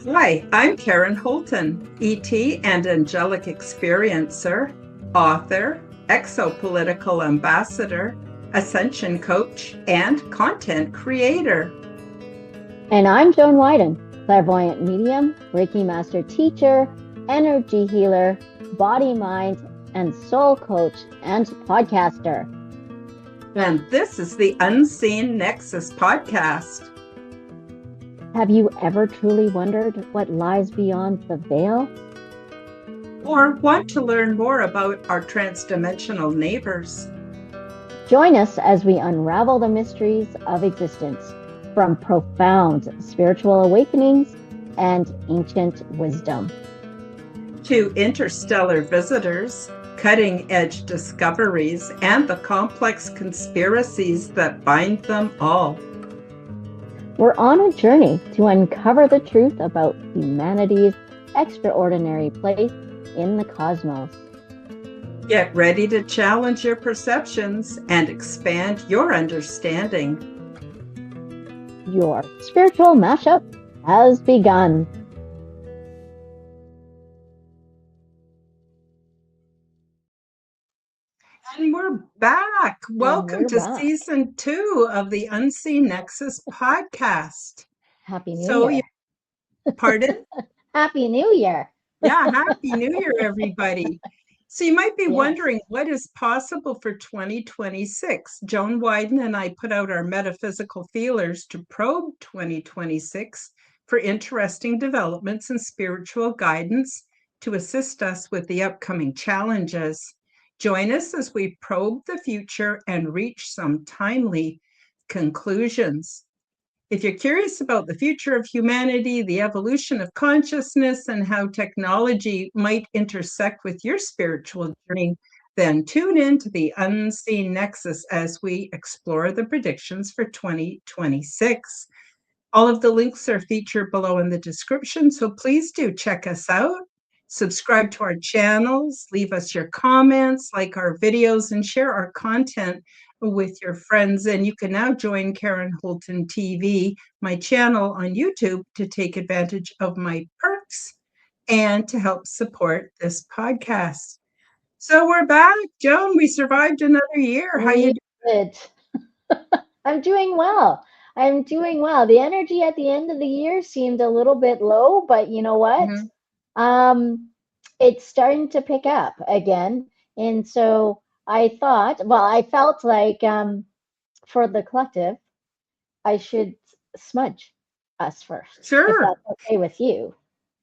Hi, I'm Karen Holton, ET and Angelic Experiencer, author, exopolitical ambassador, ascension coach, and content creator. And I'm Joan Widen, clairvoyant medium, Reiki master teacher, energy healer, body, mind, and soul coach, and podcaster. And this is the Unseen Nexus podcast. Have you ever truly wondered what lies beyond the veil? Or want to learn more about our transdimensional neighbors? Join us as we unravel the mysteries of existence, from profound spiritual awakenings and ancient wisdom, to interstellar visitors, cutting-edge discoveries, and the complex conspiracies that bind them all. We're on a journey to uncover the truth about humanity's extraordinary place in the cosmos. Get ready to challenge your perceptions and expand your understanding. Your spiritual mashup has begun. And we're back. Welcome to season 2 of the Unseen Nexus podcast. Happy New Year. Pardon? Happy New Year. Yeah, Happy New Year, everybody. So you might be wondering what is possible for 2026. Joan Widen and I put out our metaphysical feelers to probe 2026 for interesting developments and spiritual guidance to assist us with the upcoming challenges. Join us as we probe the future and reach some timely conclusions. If you're curious about the future of humanity, the evolution of consciousness, and how technology might intersect with your spiritual journey, then tune in to the Unseen Nexus as we explore the predictions for 2026. All of the links are featured below in the description, so please do check us out. Subscribe to our channels, leave us your comments, like our videos, and share our content with your friends. And you can now join Karen Holton TV, my channel on YouTube, to take advantage of my perks and to help support this podcast. So we're back. Joan, we survived another year. How you doing? I'm doing well. I'm doing well. The energy at the end of the year seemed a little bit low, but you know what? It's starting to pick up again. And so I thought, well, I felt like for the collective, I should smudge us first. Sure. If that's okay with you.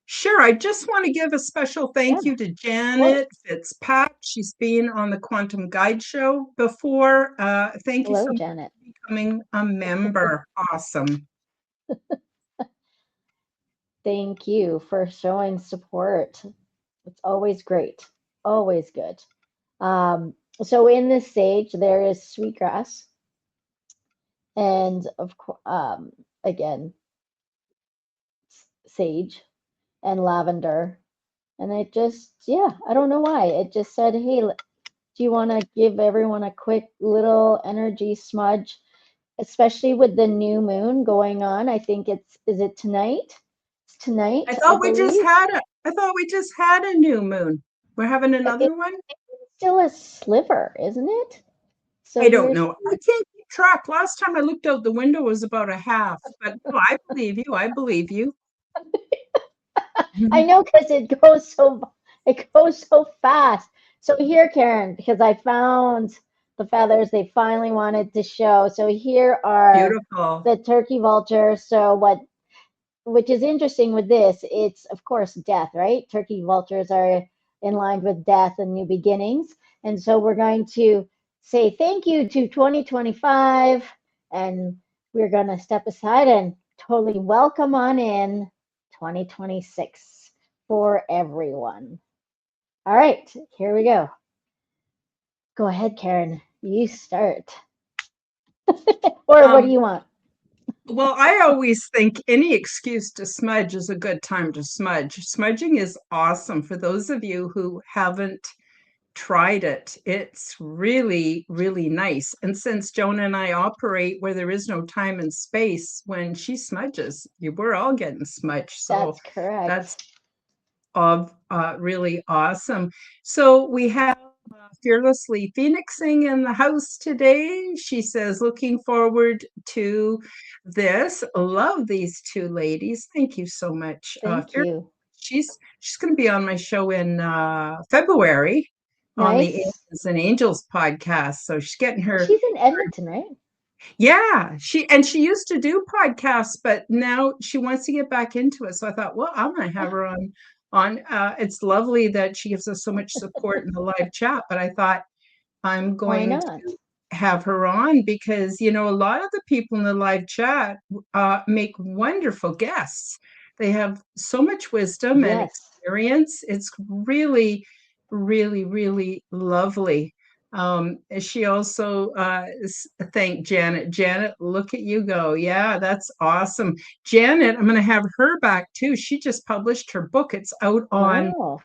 Sure. I just want to give a special thank you to Janet Fitzpatrick. She's been on the Quantum Guide Show before. Thank you so much Janet. for becoming a member. Awesome. Thank you for showing support. It's always great. Always good. So in this sage, there is sweetgrass. And of course, again, sage and lavender. And it just, I don't know why. It just said, hey, do you want to give everyone a quick little energy smudge, especially with the new moon going on? I think is it tonight? It's tonight. I thought we just had a new moon. We're having another one? It's still a sliver, isn't it? So I don't know. I can't keep track. Last time I looked out the window was about a half, but no, I believe you. I believe you. I know, because it goes so fast. So here, Karen, because I found the feathers they finally wanted to show. So here are the turkey vultures. So which is interesting with this, it's of course death, right? Turkey vultures are in line with death and new beginnings. And so we're going to say thank you to 2025, and we're going to step aside and totally welcome on in 2026 for everyone. All right, here we go. Go ahead, Karen. You start. Or what do you want? Well, I always think any excuse to smudge is a good time to smudge. Smudging is awesome. For those of you who haven't tried it. It's really, really nice. And since Joan and I operate where there is no time and space, when she smudges, we're all getting smudged. So That's correct. that's really awesome. So we have Fearlessly Phoenixing in the house today. She says, looking forward to this. Love these two ladies. Thank you so much. Thank you. She's going to be on my show in February on the Nice. Angels and Angels podcast. So she's getting her. She's in Edmonton, right? Yeah, she used to do podcasts, but now she wants to get back into it. So I thought, well, I'm going to have her on. It's lovely that she gives us so much support in the live chat, but I thought I'm Why going not? to have her on because, a lot of the people in the live chat make wonderful guests. They have so much wisdom and Yes. experience. It's really, really, really lovely. She also thanked Janet. Janet, look at you go. Yeah, that's awesome. Janet, I'm going to have her back too. She just published her book. It's out on Oh,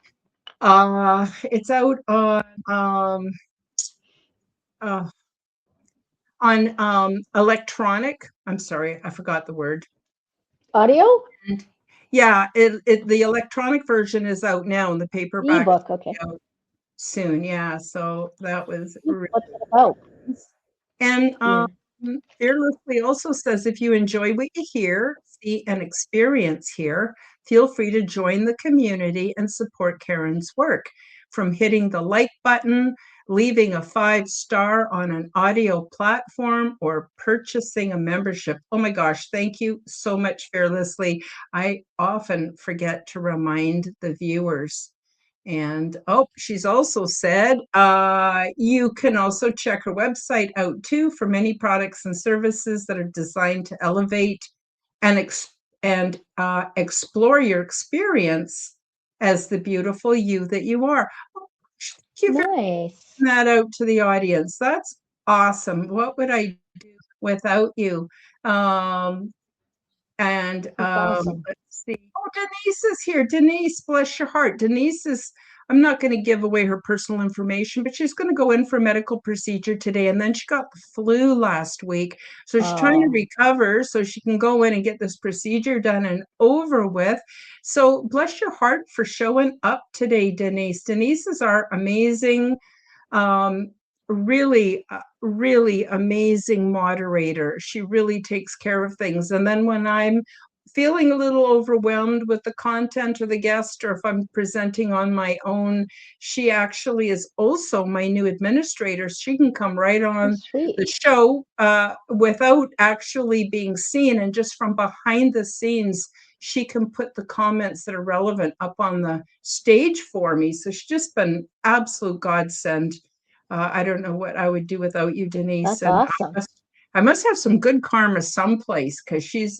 uh, on electronic. I'm sorry, I forgot the word. audio? And yeah, the electronic version is out now, and the paperback is Ebook, okay. out soon. Yeah, so that was really What's it about? nice. And Yeah. Fearlessly also says, if you enjoy what you hear, see, and experience here, feel free to join the community and support Karen's work. From hitting the like button, leaving a 5-star on an audio platform, or purchasing a membership. Oh my gosh, thank you so much, Fearlessly. I often forget to remind the viewers. And she's also said you can also check her website out too for many products and services that are designed to elevate and explore your experience as the beautiful you that you are. Thank you for Nice. putting that out to the audience. That's awesome. What would I do without you? And That's awesome. let's see. Oh, Denise is here. Denise, bless your heart. I'm not going to give away her personal information, but she's going to go in for a medical procedure today. And then she got the flu last week. So she's trying to recover so she can go in and get this procedure done and over with. So bless your heart for showing up today, Denise. Denise is our amazing really, really amazing moderator. She really takes care of things. And then when I'm feeling a little overwhelmed with the content or the guest, or if I'm presenting on my own, she actually is also my new administrator. She can come right on the show without actually being seen. And just from behind the scenes, she can put the comments that are relevant up on the stage for me. So she's just been absolute godsend. I don't know what I would do without you, Denise. That's awesome. I must have some good karma someplace because she's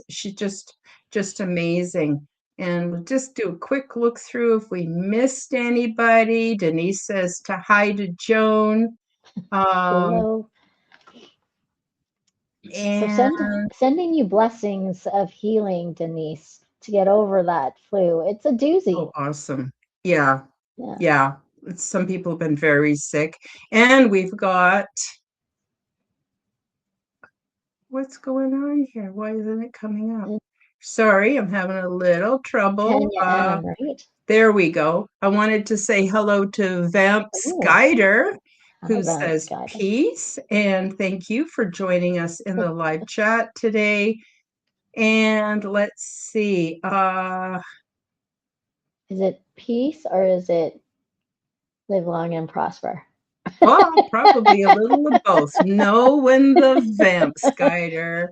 just amazing. And we'll just do a quick look through if we missed anybody. Denise says to hi to Joan. Hello. And so sending you blessings of healing, Denise, to get over that flu. It's a doozy. Oh, awesome. Yeah. Some people have been very sick. And we've got, what's going on here? Why isn't it coming up? Sorry, I'm having a little trouble. Tanya M, right? There we go. I wanted to say hello to Vamp Skyder, who says peace, and thank you for joining us in the live chat today. And let's see. Is it peace or is it live long and prosper? Well, probably a little of both. Know when the Vamp Skyder.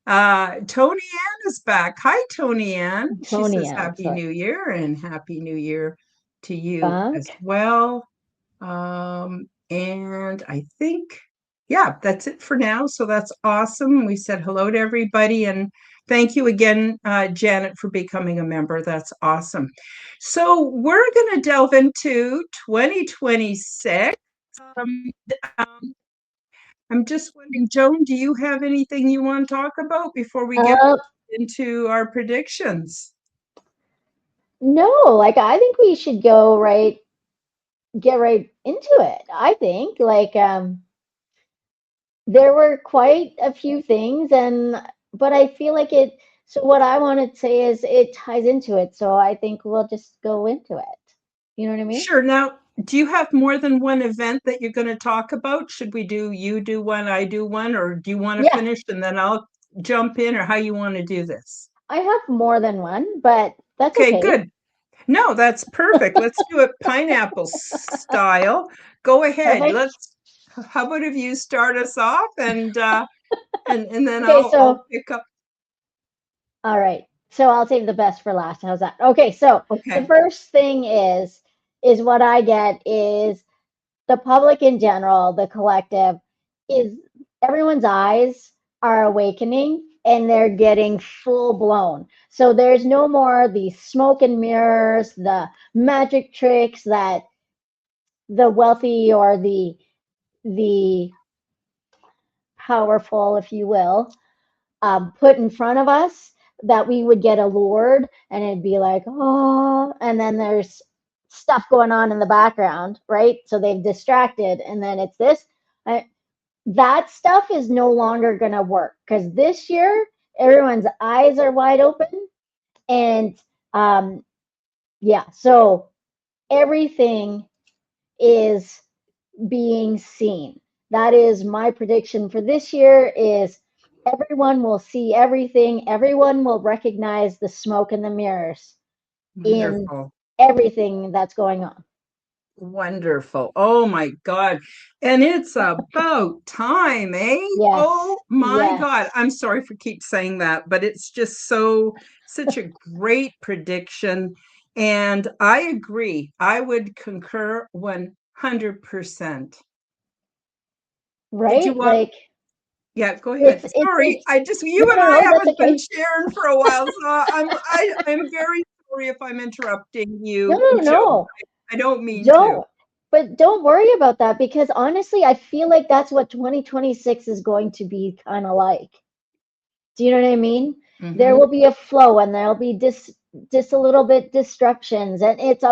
Tony Ann is back. Hi, Tony Ann. She says Happy New Year, and Happy New Year to you as well. And I think, that's it for now. So that's awesome. We said hello to everybody, and thank you again, Janet, for becoming a member. That's awesome. So we're going to delve into 2026. I'm just wondering, Joan, do you have anything you want to talk about before we get into our predictions? No, I think we should go right get right into it. I think like there were quite a few things, and but I feel like it. So what I want to say is it ties into it. So I think we'll just go into it. You know what I mean? Sure. Now, do you have more than one event that you're going to talk about? Should we do you do one, I do one, or do you want to Yeah, finish and then I'll jump in, or how you want to do this? I have more than one, but that's Okay, okay. good. No, that's perfect. Let's do it pineapple style. Go ahead. Perfect. Let's, how about if you start us off and then Okay, I'll so pick up. all right. So I'll save the best for last. How's that? Okay, so the Okay. first thing is what I get is the public in general, the collective, is everyone's eyes are awakening and they're getting full blown. So there's no more the smoke and mirrors, the magic tricks that the wealthy or the powerful, if you will, put in front of us that we would get allured and it'd be like, oh, and then there's stuff going on in the background, right? So they've distracted, and then it's this. I, that stuff is no longer going to work because this year everyone's eyes are wide open, and um, yeah, so everything is being seen. That is my prediction for this year is everyone will see everything. Everyone will recognize the smoke and the mirrors in Wonderful. everything that's going on. Wonderful. Oh my God. And it's about time, eh? Yes, Oh my God. yes, I'm sorry for keep saying that, but it's just such a great prediction. And I agree. I would concur 100%. Did you right? want, Like yeah, go ahead. Sorry. it's You no, and no, I no, that's haven't been okay. sharing for a while. So I'm very sorry if I'm interrupting No, you, no, Joe. no, I don't mean to. don't. But don't worry about that because honestly, I feel like that's what 2026 is going to be kind of like. Do you know what I mean? There Hmm. will be a flow and there'll be just a little bit disruptions. And it's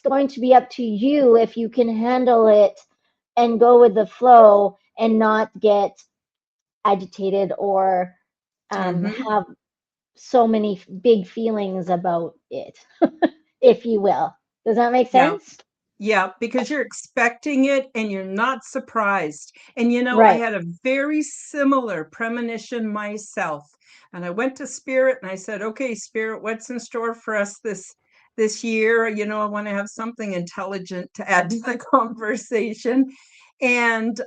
going to be up to you if you can handle it and go with the flow and not get agitated or Hmm. have so many big feelings about it, if you will. Does that make Yeah. sense? Yeah, because you're expecting it and you're not surprised. And I Right. had a very similar premonition myself. And I went to Spirit and I said, "Okay, Spirit, what's in store for us this year? I want to have something intelligent to add to the conversation." And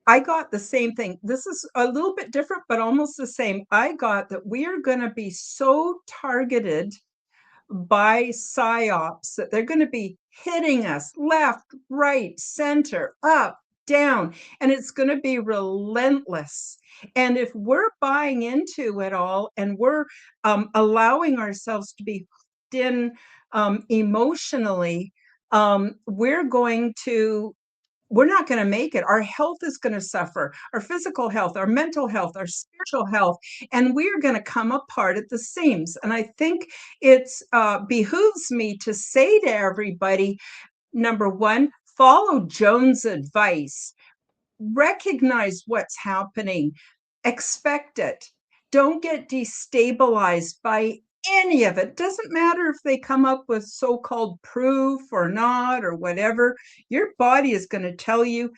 I got the same thing. This is a little bit different, but almost the same. I got that we are going to be so targeted by psyops that they're going to be hitting us left, right, center, up, down, and it's going to be relentless. And if we're buying into it all and we're allowing ourselves to be hooked in emotionally, we're not going to make it. Our health is going to suffer, our physical health, our mental health, our spiritual health, and we're going to come apart at the seams. And I think it's behooves me to say to everybody, number one, follow Joan's advice, recognize what's happening, expect it. Don't get destabilized by any of it. Doesn't matter if they come up with so-called proof or not or whatever. Your body is going to tell you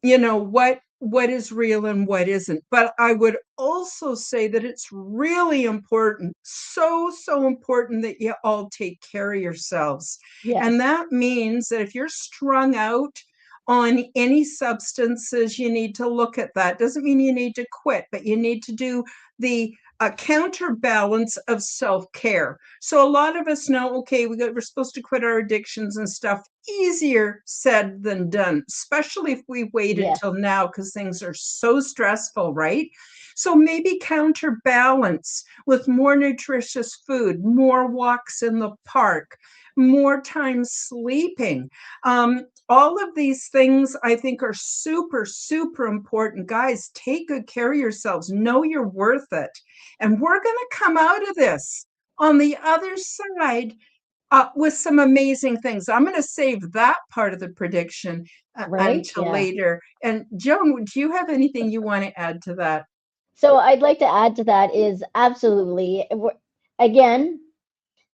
what is real and what isn't. But I would also say that it's really important, so important, that you all take care of yourselves. And Yes. that means that if you're strung out on any substances, you need to look at that. Doesn't mean you need to quit, but you need to do the counterbalance of self-care. So a lot of us know, okay, we're supposed to quit our addictions and stuff. Easier said than done, especially if we waited till Yes. now because things are so stressful, right? So maybe counterbalance with more nutritious food, more walks in the park, more time sleeping. All of these things I think are super important. Guys, take good care of yourselves. Know you're worth it. And we're going to come out of this on the other side with some amazing things. I'm going to save that part of the prediction right? until Yeah. later. And Joan, do you have anything you want to add to that? So I'd like to add to that is absolutely, again,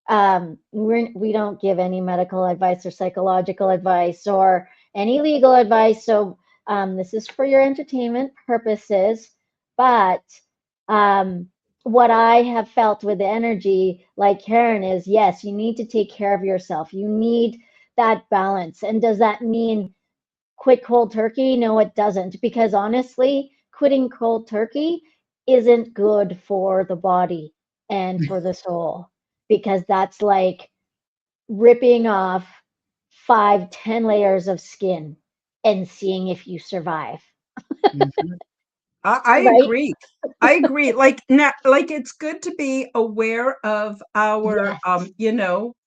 we don't give any medical advice or psychological advice or any legal advice. So this is for your entertainment purposes. But um, what I have felt with the energy, like Karen, is yes, you need to take care of yourself. You need that balance. And does that mean quit cold turkey? No, it doesn't. Because honestly, quitting cold turkey isn't good for the body and for the soul, because that's like ripping off 5, 10 layers of skin and seeing if you survive. Mhm. I Right? agree. I agree. Like now, like it's good to be aware of our, Yes.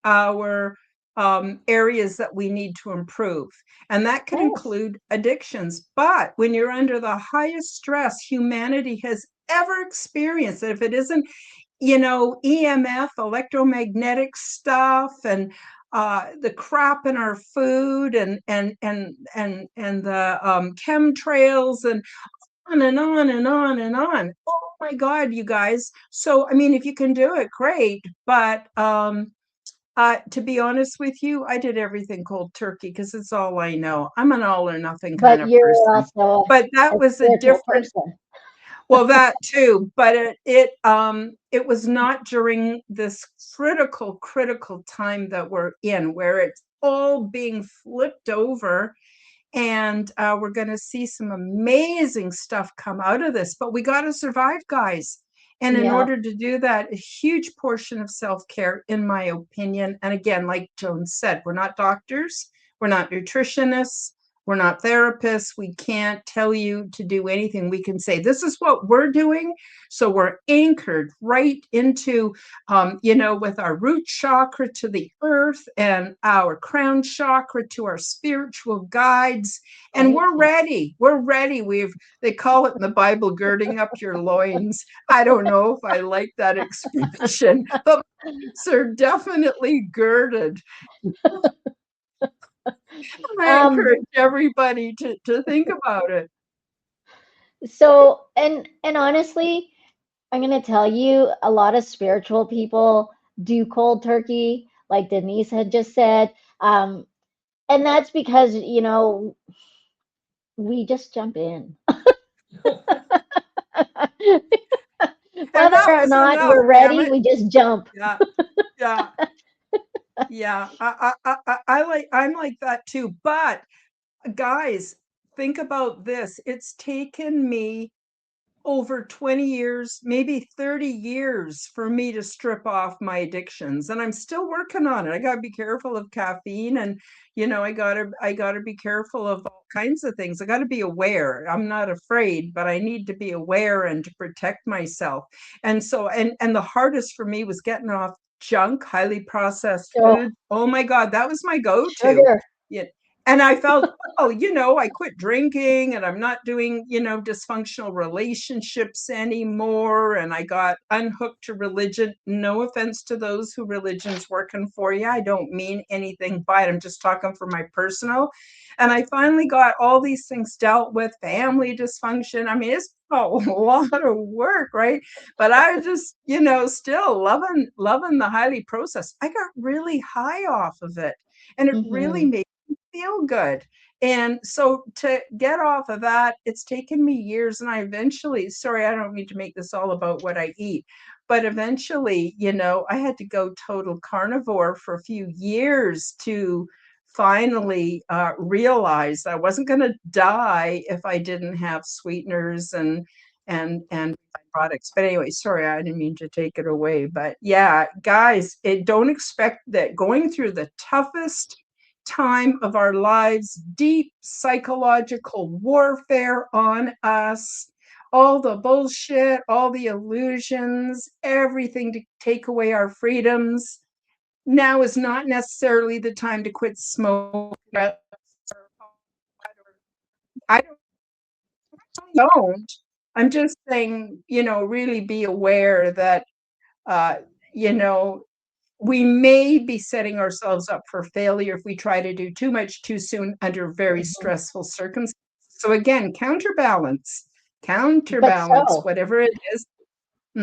our areas that we need to improve, and that could Yes. include addictions. But when you're under the highest stress humanity has ever experienced, if it isn't, EMF, electromagnetic stuff, and the crap in our food, and the chemtrails, and on and on and on and on. Oh my God, you guys. So, I mean, if you can do it, great. But to be honest with you, I did everything cold turkey because it's all I know. I'm an all or nothing kind But of you're person. also But that a was a spiritual different, person. well, that too. But it was not during this critical time that we're in, where it's all being flipped over, and we're going to see some amazing stuff come out of this. But we got to survive, guys. And in Yeah. order to do that, a huge portion of self-care, in my opinion, and again, like Joan said, we're not doctors, we're not nutritionists, we're not therapists. We can't tell you to do anything. We can say, this is what we're doing. So we're anchored right into, with our root chakra to the earth, and our crown chakra to our spiritual guides. And Right. we're ready. We're ready. They call it in the Bible, girding up your loins. I don't know if I like that expression, but are definitely girded. I Um, encourage everybody to think about it. so and honestly, I'm gonna tell you, a lot of spiritual people do cold turkey, like Denise had just said. And that's because, we just jump in. And Whether that or was not enough, we're damn ready, it. we just jump. Yeah, yeah, yeah. I'm like that too. But guys, think about this. It's taken me over 20 years, maybe 30 years for me to strip off my addictions, and I'm still working on it. I got to be careful of caffeine, and I got to be careful of all kinds of things. I got to be aware. I'm not afraid, but I need to be aware and to protect myself. And so, and the hardest for me was getting off junk, highly processed So food. Oh my God, that was my go-to. sugar. Yeah. And I felt, oh, I quit drinking, and I'm not doing, dysfunctional relationships anymore. And I got unhooked to religion. No offense to those who religion's working for you. I don't mean anything by it. I'm just talking for my personal. And I finally got all these things dealt with, family dysfunction. I mean, it's a lot of work, right? But I was just, still loving the highly processed. I got really high off of it, and it really Hmm. made feel good. And so to get off of that, it's taken me years. And I eventually, sorry, I don't mean to make this all about what I eat, but eventually, I had to go total carnivore for a few years to finally realize I wasn't going to die if I didn't have sweeteners and products. But anyway, sorry, I didn't mean to take it away. But yeah, guys, don't expect that going through the toughest time of our lives, deep psychological warfare on us, all the bullshit, all the illusions, everything to take away our freedoms. Now is not necessarily the time to quit smoking. I don't. I'm just saying, really be aware that, uh, you know, we may be setting ourselves up for failure if we try to do too much too soon under very stressful circumstances. So again, But counterbalance, so whatever it is.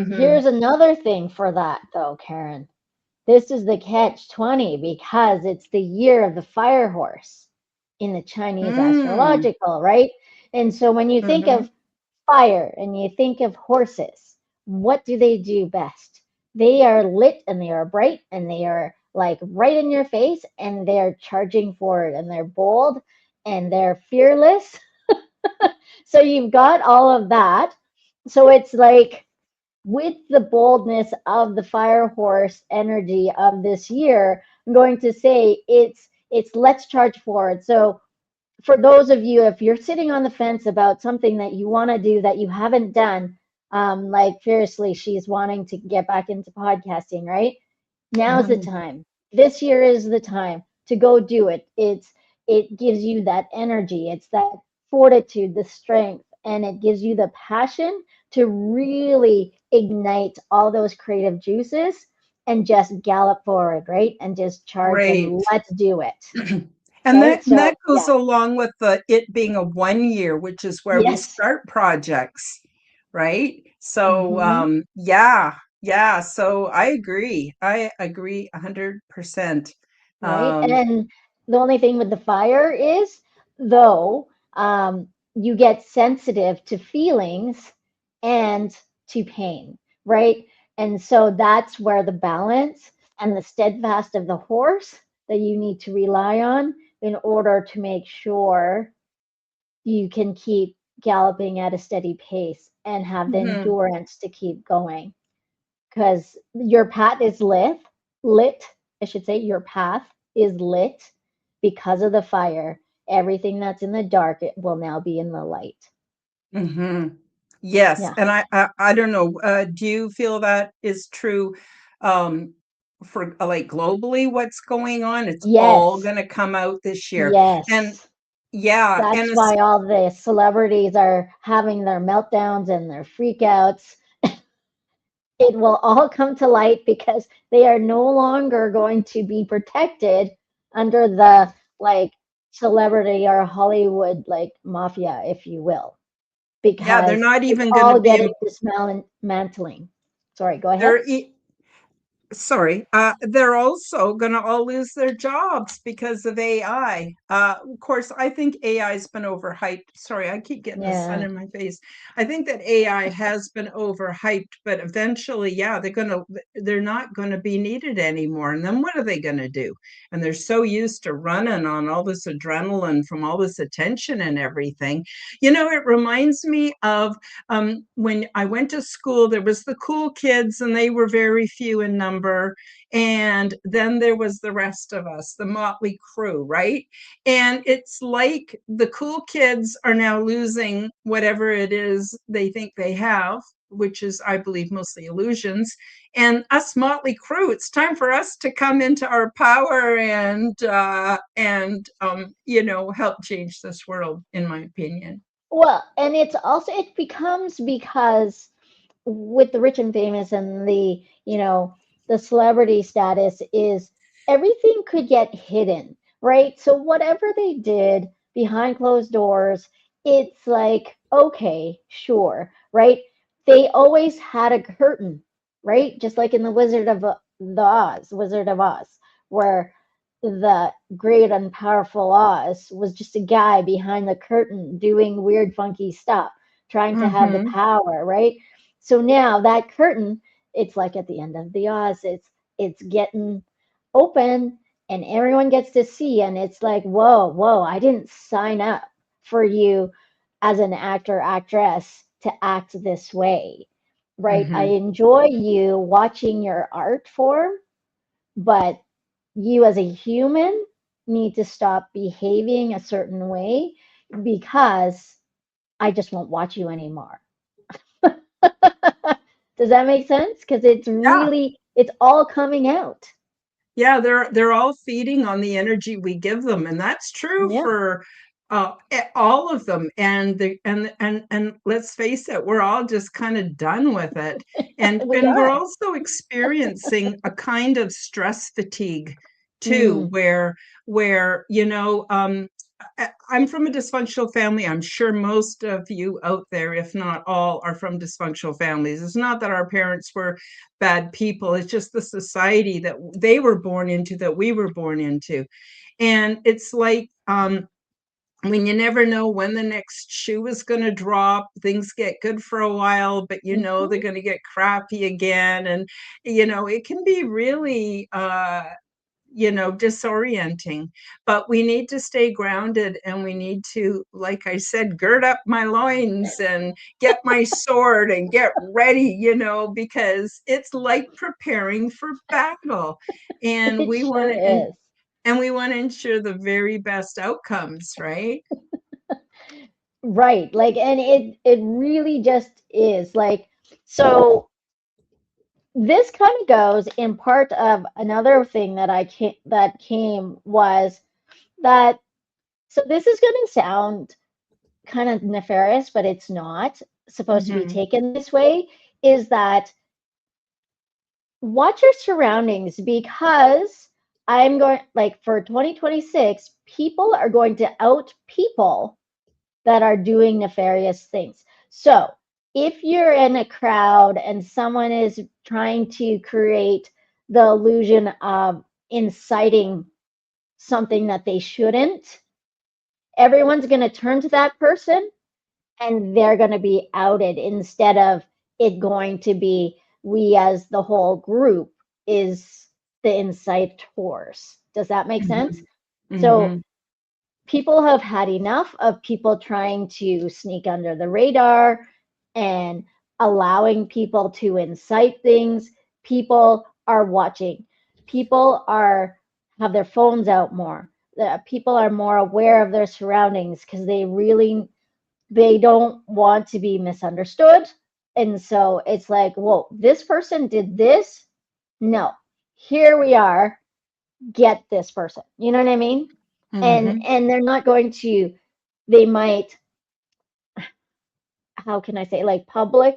here's another thing for that, though, Karen. This is the catch 20 because it's the year of the fire horse in the Chinese Mm, astrological, right? And so when you think mm-hmm, of fire and you think of horses, what do they do best? They are lit and they are bright and they are like right in your face and they're charging forward and they're bold and they're fearless. So you've got all of that. So it's like with the boldness of the fire horse energy of this year, I'm going to say it's let's charge forward. So for those of you, if you're sitting on the fence about something that you want to do that you haven't done, like fiercely, she's wanting to get back into podcasting, right? Now's the mm-hmm. time. This year is the time to go do it. It gives you that energy, it's that fortitude, the strength, and it gives you the passion to really ignite all those creative juices and just gallop forward, right? And just charge Great. and let's do it. And Okay. that So goes yeah. along with it being a 1 year, which is where we Yes. start projects, right? So Hmm. yeah. So I agree. I agree 100%. Right. Um, And the only thing with the fire is, though, you get sensitive to feelings and to pain, right? And so that's where the balance and the steadfast of the horse that you need to rely on in order to make sure you can keep galloping at a steady pace and have the mhm. endurance to keep going. Because your path is lit, I should say, your path is lit because of the fire. Everything that's in the dark, it will now be in the light. Hmm. Yes, Yeah. and I don't know. Do you feel that is true um, for like globally? What's going on? It's all Yes. going to come out this year, and Yes. yeah, and That's it's why all the celebrities are having their meltdowns and their freakouts. It will all come to light because they are no longer going to be protected under the like celebrity or Hollywood like mafia, if you will, yeah, they're because not it's even going to all be. getting dismantling. Sorry, go ahead. They're sorry, they're also going to all lose their jobs because of AI. Of course, I think AI has been overhyped. Sorry, I keep getting the sun Yeah. in my face. I think that AI has been overhyped, but eventually, yeah, they're not going to be needed anymore. And then what are they going to do? And they're so used to running on all this adrenaline from all this attention and everything. It reminds me of when I went to school, there was the cool kids, and they were very few in number. And then there was the rest of us, the motley crew, right? And it's like the cool kids are now losing whatever it is they think they have, which is, I believe, mostly illusions. And us motley crew, it's time for us to come into our power and help change this world, in my opinion. Well, and it becomes because with the rich and famous and the celebrity status is everything could get hidden, right? So whatever they did behind closed doors, it's like, okay, sure, right? They always had a curtain, right? Just like in Wizard of Oz, where the great and powerful Oz was just a guy behind the curtain doing weird, funky stuff, trying to have the Mm-hmm. power, right? So now that curtain, it's like at the end of the Oz, it's getting open and everyone gets to see, and it's like, whoa, whoa, I didn't sign up for you as an actor, actress to act this way, right? I Mm-hmm. enjoy you watching your art form, but you as a human need to stop behaving a certain way because I just won't watch you anymore. Does that make sense? Because Yeah. it's all coming out. Yeah, they're all feeding on the energy we give them, and that's true Yeah. for All of them, and let's face it, we're all just kind of done with it, and We we're are. also experiencing a kind of stress fatigue too, Mm, where I'm from a dysfunctional family. I'm sure most of you out there, if not all, are from dysfunctional families. It's not that our parents were bad people. It's just the society that they were born into, that we were born into, and it's like. When you never know when the next shoe is going to drop, things get good for a while, but they're mhm. going to get crappy again. And, it can be really, disorienting, but we need to stay grounded, and we need to, like I said, gird up my loins and get my sword and get ready, because it's like preparing for battle. And It we want sure to, is. and we want to ensure the very best outcomes, right? Right. Like, and it really just is like, so this kind of goes in part of another thing that came was that, so this is going to sound kind of nefarious, but it's not supposed to be Mhm. taken this way, is that watch your surroundings, because I'm going, like, for 2026, people are going to out people that are doing nefarious things. So if you're in a crowd and someone is trying to create the illusion of inciting something that they shouldn't, everyone's going to turn to that person and they're going to be outed, instead of it going to be we as the whole group is the incitors. Does that make sense? Mhm. So Mhm. people have had enough of people trying to sneak under the radar and allowing people to incite things. People are watching. People are have their phones out more. People are more aware of their surroundings because they don't want to be misunderstood. And so it's like, whoa, this person did this. No, here we are. Get this person. You know what I mean? And Mhm. and they're not going to. They might, how can I say, like,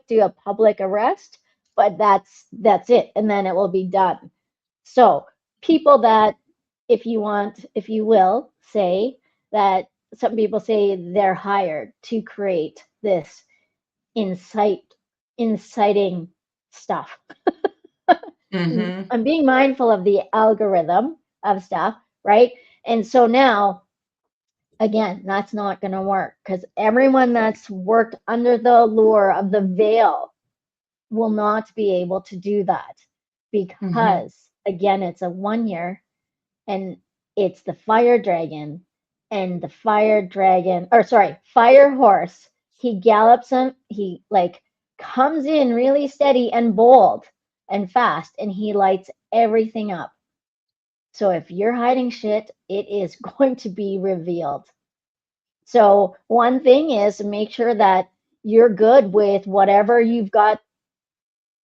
do a public arrest, but that's it, and then it will be done. So people that, if you will say that, some people say they're hired to create this incite inciting stuff. Mhm. I'm being mindful of the algorithm of stuff, right? And so now, again, that's not going to work, because everyone that's worked under the allure of the veil will not be able to do that, Mhm. because, again, it's a 1 year, and it's the fire dragon, and the fire dragon, or sorry, fire horse. He gallops him, he like comes in really steady and bold and fast, and he lights everything up. So if you're hiding shit, it is going to be revealed. So one thing is make sure that you're good with whatever you've got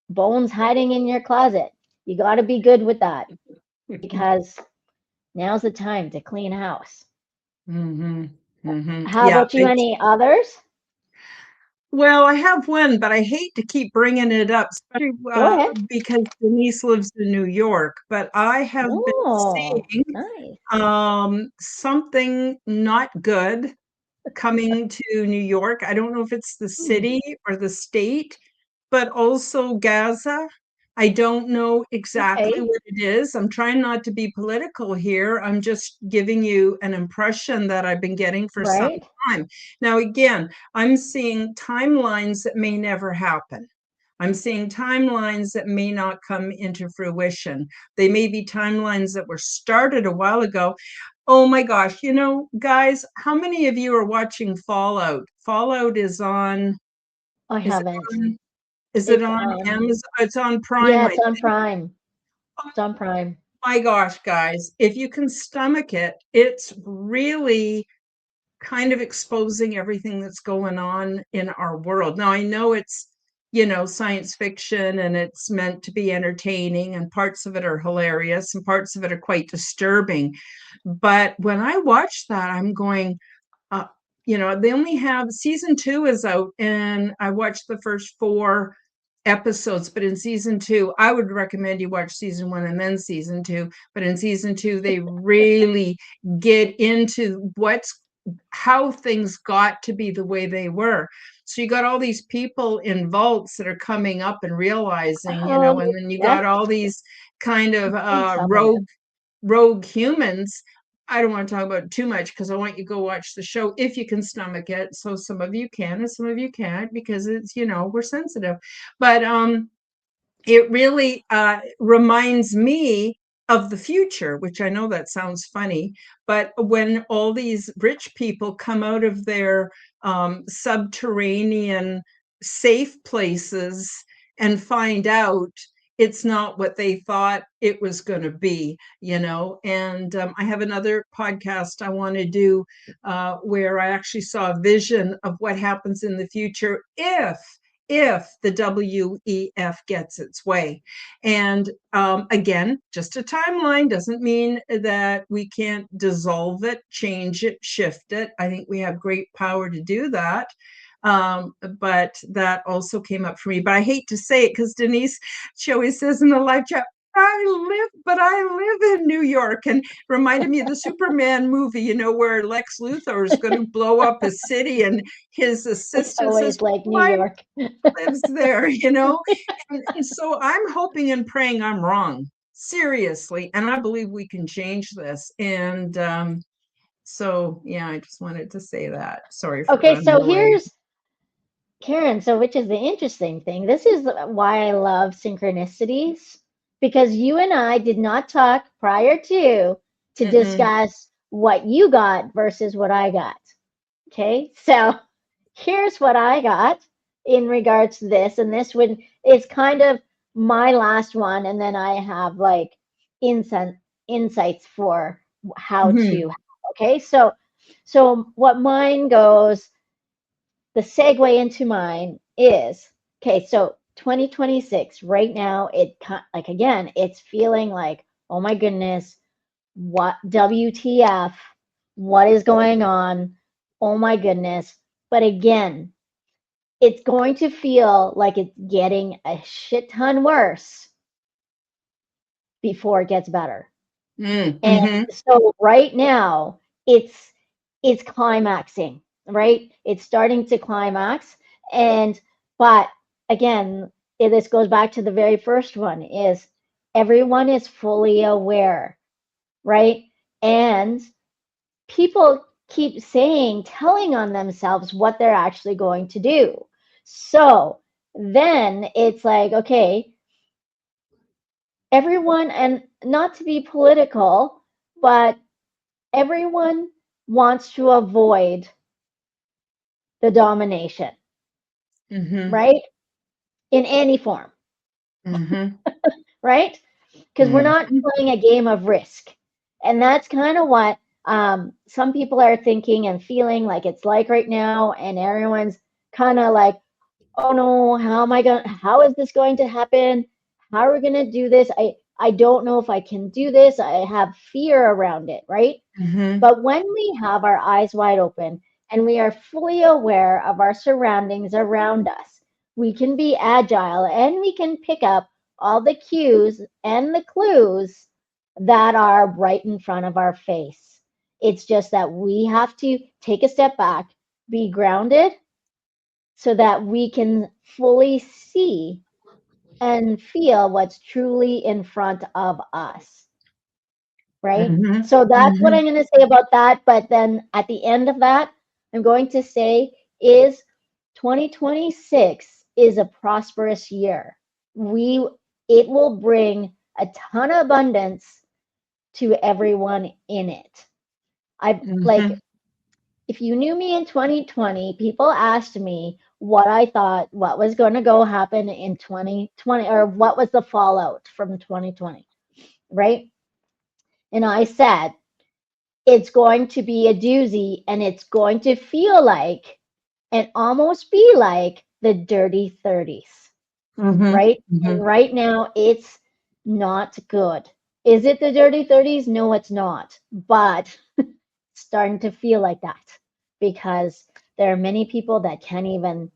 bones hiding in your closet. You got to be good with that, because now's the time to clean house. Mhm. Mhm. How Yeah, about you? Any others? well, I have one, but I hate to keep bringing it up, especially Go ahead. because Denise lives in New York. But I have been Oh, seeing nice. something not good coming to New York. I don't know if it's the Hmm. city or the state, but also Gaza. I don't know exactly Okay. what it is. I'm trying not to be political here. I'm just giving you an impression that I've been getting for some Right. time. Now, again, I'm seeing timelines that may never happen. I'm seeing timelines that may not come into fruition. They may be timelines that were started a while ago. Oh my gosh, guys, how many of you are watching Fallout? Fallout I is it haven't. on, is it It's on on. Amazon? It's on Prime, Yeah, I it's on think. Prime. Oh It's on Prime. my gosh, guys, if you can stomach it, it's really kind of exposing everything that's going on in our world. Now, I know it's, science fiction and it's meant to be entertaining, and parts of it are hilarious and parts of it are quite disturbing. But when I watch that, I'm going, they only have season 2 is out, and I watched the first 4 episodes, but in season 2, I would recommend you watch season 1 and then season 2. But in season 2, they really get into how things got to be the way they were. So you got all these people in vaults that are coming up and realizing, and then you got all these kind of rogue humans. I don't want to talk about it too much because I want you to go watch the show if you can stomach it. So some of you can and some of you can't, because it's, we're sensitive. But it really reminds me of the future, which I know that sounds funny, but when all these rich people come out of their subterranean safe places and find out it's not what they thought it was going to be, and I have another podcast I want to do where I actually saw a vision of what happens in the future if the WEF gets its way. And again, just a timeline doesn't mean that we can't dissolve it, change it, shift it. I think we have great power to do that. But that also came up for me. But I hate to say it because Denise, she always says in the live chat, I live in New York, and reminded me of the Superman movie, where Lex Luthor is going to blow up a city and his assistant says, like New York lives there, and so I'm hoping and praying I'm wrong, seriously, and I believe we can change this. And so yeah, I just wanted to say that. Sorry for okay, running so away. here's Karen, so which is the interesting thing. This is why I love synchronicities, because you and I did not talk prior to discuss what you got versus what I got. Okay, so here's what I got in regards to this, and this one is kind of my last one, and then I have like insights for how to. Okay, so what mine goes, the segue into mine is, okay, so 2026 right now, again, it's feeling like, oh my goodness, what WTF, what is going on? Oh my goodness. But again, it's going to feel like it's getting a shit ton worse before it gets better. And so right now it's climaxing, right? It's starting to climax. But again, this goes back to the very first one, is everyone is fully aware, right? And people keep telling on themselves what they're actually going to do. So then it's like, okay, everyone, and not to be political, but everyone wants to avoid the domination, right? In any form, right? Because we're not playing a game of risk. And that's kind of what some people are thinking and feeling like it's like right now. And everyone's kind of like, oh no, how is this going to happen? How are we going to do this? I don't know if I can do this. I have fear around it, right? But when we have our eyes wide open and we are fully aware of our surroundings around us, we can be agile and we can pick up all the cues and the clues that are right in front of our face. It's just that we have to take a step back, be grounded, so that we can fully see and feel what's truly in front of us. Right? So that's what I'm going to say about that. But then at the end of that, I'm going to say is 2026 is a prosperous year. It will bring a ton of abundance to everyone in it. Like, if you knew me in 2020, people asked me what I thought, what was going to go happen in 2020, or what was the fallout from 2020, right? And I said, it's going to be a doozy, and it's going to feel like and almost be like the dirty 30s, right? And right now, it's not good. Is it the dirty 30s? No, it's not. But it's starting to feel like that. because there are many people that can't even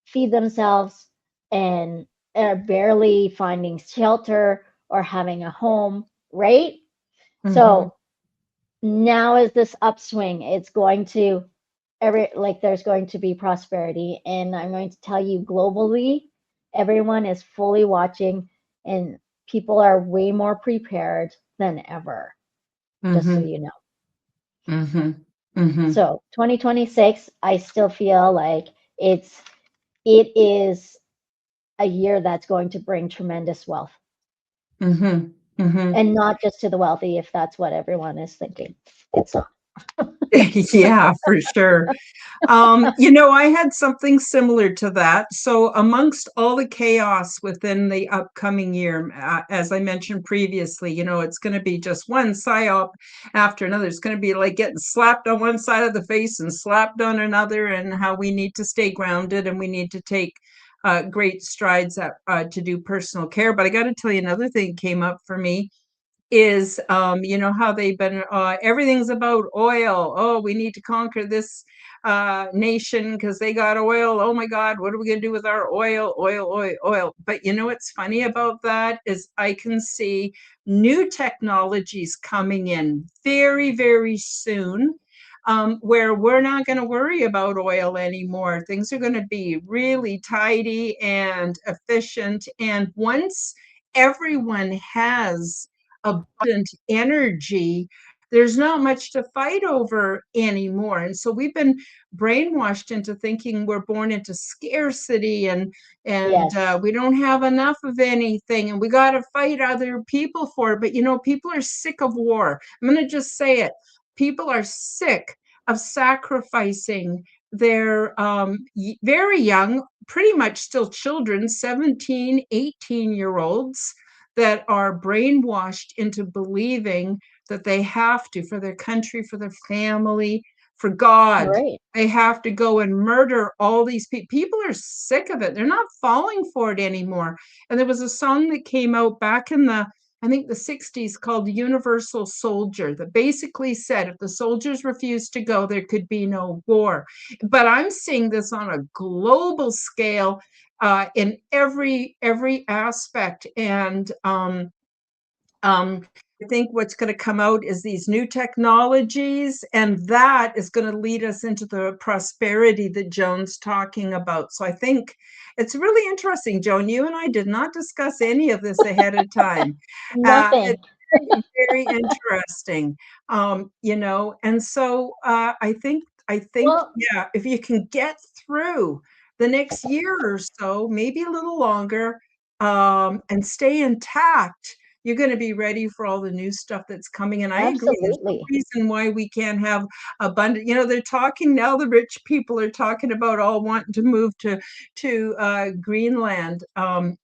feed themselves and are barely finding shelter or having a home, right? Mhm. So now is this upswing. It's going to there's going to be prosperity. And I'm going to tell you globally, everyone is fully watching and people are way more prepared than ever, just so Mhm. you know. Mhm. Mhm. So 2026, I still feel like it is a year that's going to bring tremendous wealth. Mhm. Mhm. And not just to the wealthy, if that's what everyone is thinking. It's not. Yeah, for sure. I had something similar to that. So, amongst all the chaos within the upcoming year, as I mentioned previously, it's going to be just one psyop after another. It's going to be like getting slapped on one side of the face and slapped on another, and how we need to stay grounded and we need to take great strides to do personal care. But I got to tell you, another thing came up for me is how they've been everything's about oil. Oh, we need to conquer this nation because they got oil. Oh my god, what are we going to do with our oil? But what's funny about that is I can see new technologies coming in very, very soon, where we're not going to worry about oil anymore. Things are going to be really tidy and efficient, and once everyone has abundant energy, there's not much to fight over anymore. And so we've been brainwashed into thinking we're born into scarcity, and Yes. we don't have enough of anything, and we got to fight other people for it. But people are sick of war. I'm going to just say it. People are sick of sacrificing their very young, pretty much still children, 17, 18-year-olds, that are brainwashed into believing that they have to, for their country, for their family, for God, Right. they have to go and murder all these people. People are sick of it. They're not falling for it anymore. And there was a song that came out back in I think the 60s, called Universal Soldier, that basically said if the soldiers refused to go, there could be no war. But I'm seeing this on a global scale, in every aspect. And I think what's going to come out is these new technologies, and that is going to lead us into the prosperity that Joan's talking about. So I think it's really interesting, Joan. You and I did not discuss any of this ahead of time. It's Nothing. very, very interesting. And so I think, Well, yeah, if you can get through the next year or so, maybe a little longer, and stay intact, you're going to be ready for all the new stuff that's coming. And I agree, there's no absolutely. reason why we can't have abundant. They're talking now, the rich people are talking about all wanting to move to Greenland. Um,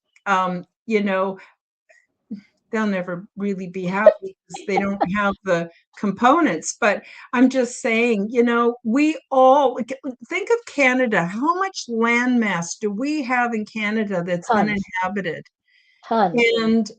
you know, they'll never really be happy because they don't have the components. But I'm just saying, we all think of Canada. How much landmass do we have in Canada that's Tons. uninhabited? Tons. And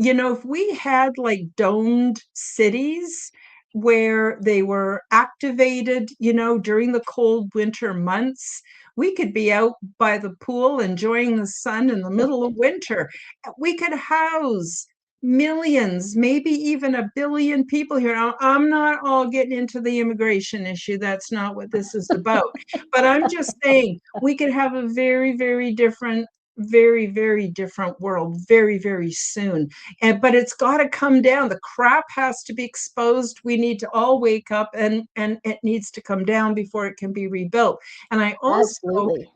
if we had like domed cities where they were activated, during the cold winter months, we could be out by the pool enjoying the sun in the middle of winter. We could house millions, maybe even a billion people here. Now, I'm not all getting into the immigration issue. That's not what this is about. But I'm just saying we could have a very, very different, very, very different world very, very soon. But it's got to come down. The crap has to be exposed. We need to all wake up, and it needs to come down before it can be rebuilt. And I also Absolutely.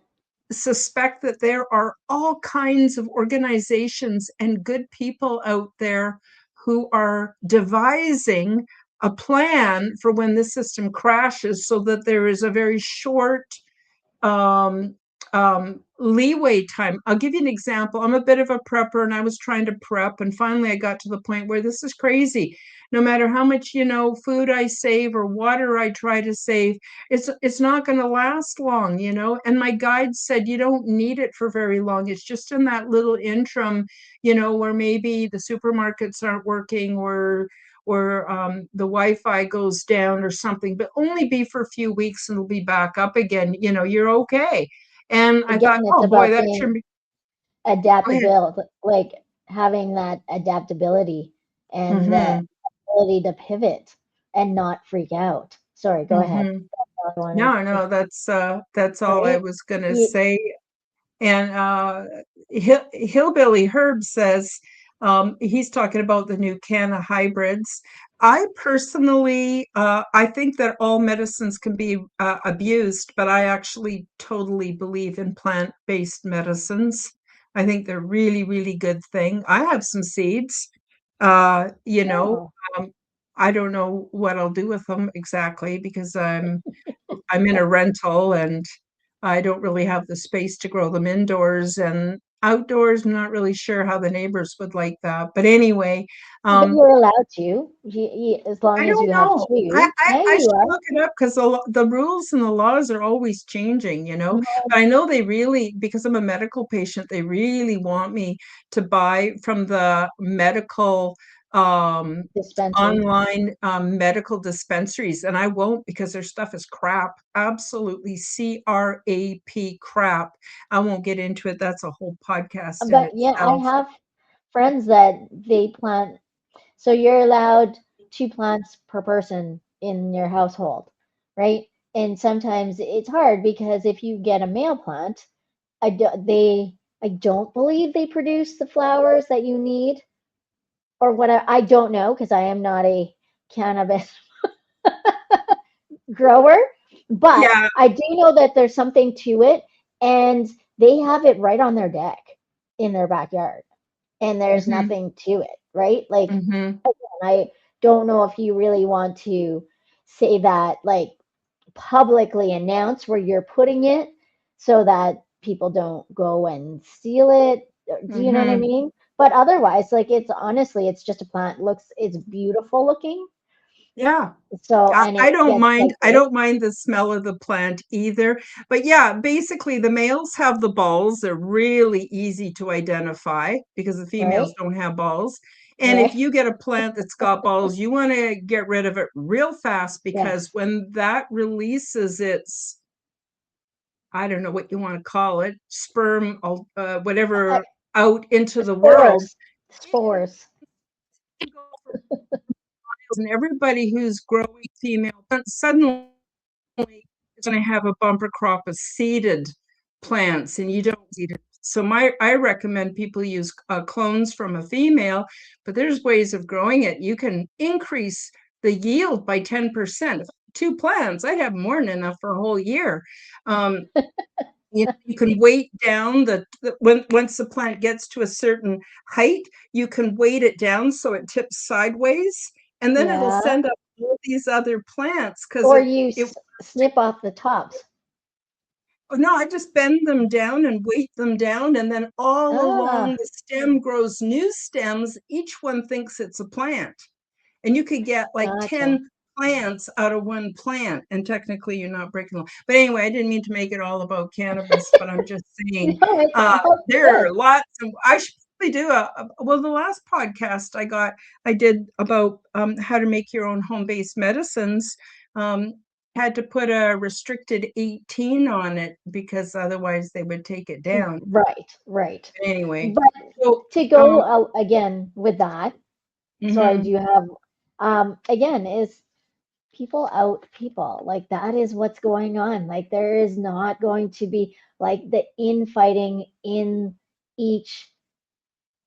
suspect that there are all kinds of organizations and good people out there who are devising a plan for when this system crashes, so that there is a very short um, leeway time. I'll give you an example. I'm a bit of a prepper, and I was trying to prep, and finally I got to the point where this is crazy. No matter how much food I save or water I try to save, it's not going to last long. And my guide said you don't need it for very long. It's just in that little interim, where maybe the supermarkets aren't working, or the Wi-Fi goes down or something, but only be for a few weeks and it'll be back up again. You're okay. And I Again, thought, it's oh boy, about that being should be, go ahead. adaptable, like having that adaptability and the Mm-hmm. ability to pivot and not freak out. Sorry, go ahead. Mm-hmm. That's all I wanted to No, that's all I right? was gonna Ye- say. And Hillbilly Herb says he's talking about the new canna hybrids. I personally, I think that all medicines can be abused, but I actually totally believe in plant-based medicines. I think they're really, really good thing. I have some seeds, uh, you know, Oh, um, I don't know what I'll do with them exactly because I'm in a rental and I don't really have the space to grow them indoors and outdoors. I'm not really sure how the neighbors would like that. But anyway, but um, you're allowed to, as I long as don't you have know. I, two. I, Yeah, I you should are. look it up because the rules and the laws are always changing. No But I know they really, because I'm a medical patient, they really want me to buy from the medical um, dispensary. online medical dispensaries, and I won't because their stuff is crap, absolutely crap. I won't get into it. That's a whole podcast in But yeah, I itself. have friends that they plant. So you're allowed two plants per person in your household, right? And sometimes it's hard because if you get a male plant, I don't believe they produce the flowers that you need, or what I don't know because I am not a cannabis grower, but Yeah. I do know that there's something to it, and they have it right on their deck in their backyard, and there's Hmm. nothing to it, right? Like, Hmm. I don't know if you really want to say that, like, publicly announce where you're putting it so that people don't go and steal it. Do you know what I Hmm. mean? But otherwise, like, it's honestly, it's just a plant. It's beautiful looking. Yeah. So, I, and I it don't gets mind. quite I big, don't mind the smell of the plant either. But yeah, basically the males have the balls. They're really easy to identify because the females right? don't have balls. And if Right? you get a plant that's got balls, you want to get rid of it real fast because Yes. when that releases its, I don't know what you want to call it, sperm, I, whatever, out into the world, spores. Spores. it can go for miles. And everybody who's growing female plants suddenly is going to have a bumper crop of seeded plants, and you don't seed it. So I recommend people use clones from a female, but there's ways of growing it. You can increase the yield by 10%. Two plants, I'd have more than enough for a whole year. Um, you can weight down once the plant gets to a certain height, you can weight it down so it tips sideways, and then it'll Yeah. send up all these other plants because Or it snip off the tops. no, I just bend them down and weight them down, and then all along Ah, the stem grows new stems. Each one thinks it's a plant. And you could get like gotcha. 10 plants out of one plant. And technically, you're not breaking the law. But anyway, I didn't mean to make it all about cannabis, but I'm just saying No, that's there good. are lots of, I should probably do well, the last podcast I did about how to make your own home-based medicines. Um, had to put a restricted 18 on it because otherwise they would take it down. Right, right. But anyway, But so to go again with that, so I mhm, do have, again, is people out people. Like, that is what's going on. Like, there is not going to be like the infighting in each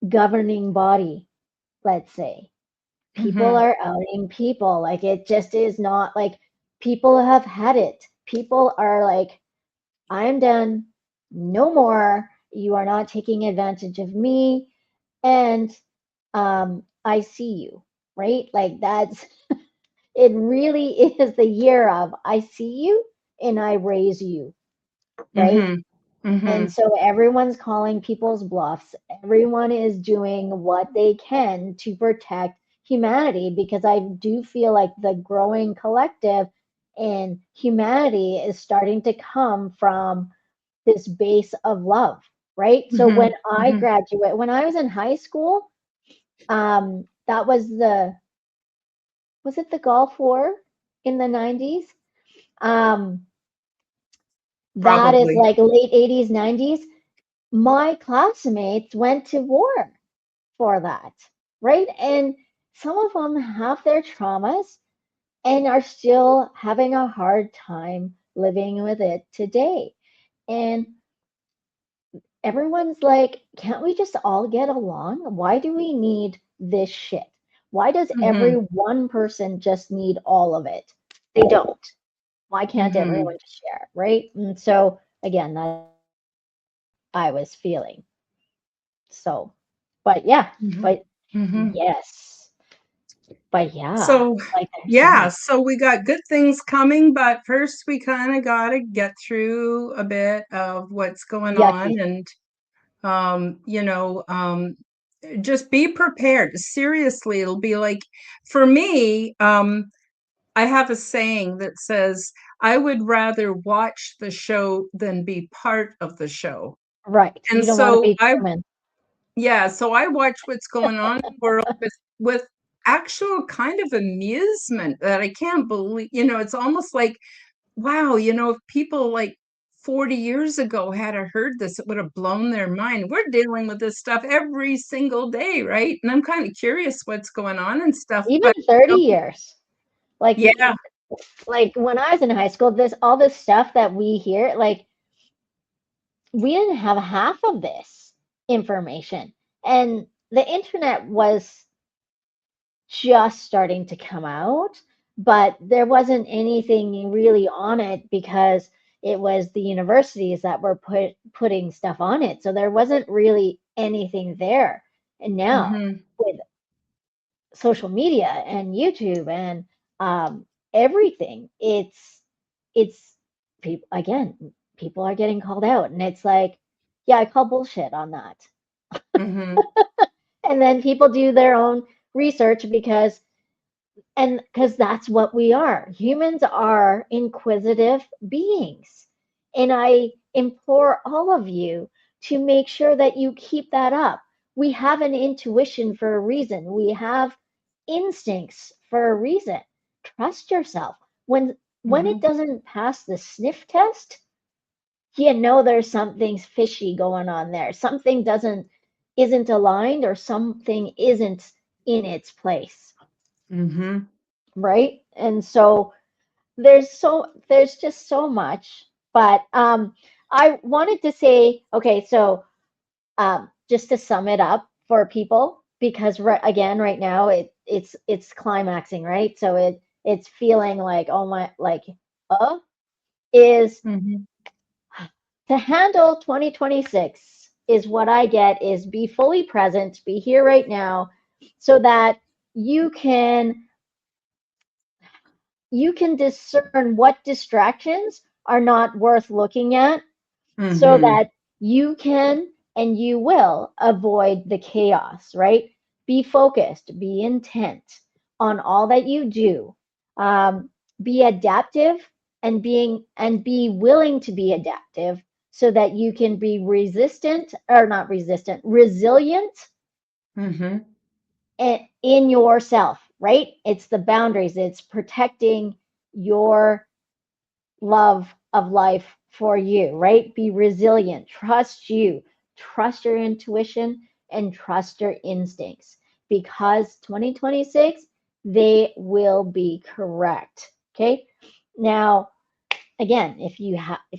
governing body, let's say. People mhm, are outing people. Like, it just is not like people have had it. People are like, I'm done. No more. You are not taking advantage of me. And I see you, right? Like, it really is the year of I see you and I raise you, right? mhm, And mhm, so everyone's calling people's bluffs. Everyone is doing what they can to protect humanity because I do feel like the growing collective and humanity is starting to come from this base of love, right? So when mhm, I mhm. graduate, when I was in high school, that was was it the Gulf War in the 90s? Um, that is Probably. like late 80s, 90s. My classmates went to war for that, right? And some of them have their traumas and are still having a hard time living with it today. And everyone's like, can't we just all get along? Why do we need this shit? Why does every Mm-hmm. one person just need all of it? They don't. Why can't Mm-hmm. everyone just share, right? And so, again, that's I was feeling. So, but yeah, Mm-hmm. but Mm-hmm. yes, but yeah, So, like they're yeah, saying, so we got good things coming, but first we kind of got to get through a bit of what's going yucky, on and you know, just be prepared. Seriously, it'll be like for me, I have a saying that says, I would rather watch the show than be part of the show. right? And You don't want to so be human, yeah, so I watch what's going on in the world with actual kind of amusement that I can't believe, it's almost like, wow, if people like 40 years ago had heard this, it would have blown their mind. We're dealing with this stuff every single day, right? And I'm kind of curious what's going on and stuff, even but 30 years. Like, yeah. like when I was in high school, this all this stuff that we hear, like we didn't have half of this information, and the internet was just starting to come out, but there wasn't anything really on it because it was the universities that were putting stuff on it. So there wasn't really anything there. And now Hmm. with social media and YouTube and everything, it's people again, people are getting called out, and it's like, yeah, I call bullshit on that. Hmm. And then people do their own research because that's what we are. Humans are inquisitive beings. And I implore all of you to make sure that you keep that up. We have an intuition for a reason, we have instincts for a reason. Trust yourself. When it Hmm. doesn't pass the sniff test, you know there's something fishy going on there. Something doesn't isn't aligned or something isn't in its place, Hmm. right? And so there's just so much. But I wanted to say, okay, so just to sum it up for people, because again, right now it's climaxing, right? So it's feeling like, oh my, like, uh is Hmm. to handle 2026 is what I get is be fully present, be here right now, so that you can you can discern what distractions are not worth looking at, so Hmm. that you can and you will avoid the chaos, right? Be focused, be intent on all that you do. Be adaptive and be willing to be adaptive so that you can be resistant or not resistant, resilient Hmm. in yourself, right? It's the boundaries, it's protecting your love of life for you, right? Be resilient, trust you, trust your intuition, and trust your instincts because 2026, they will be correct. Okay. Now, again, if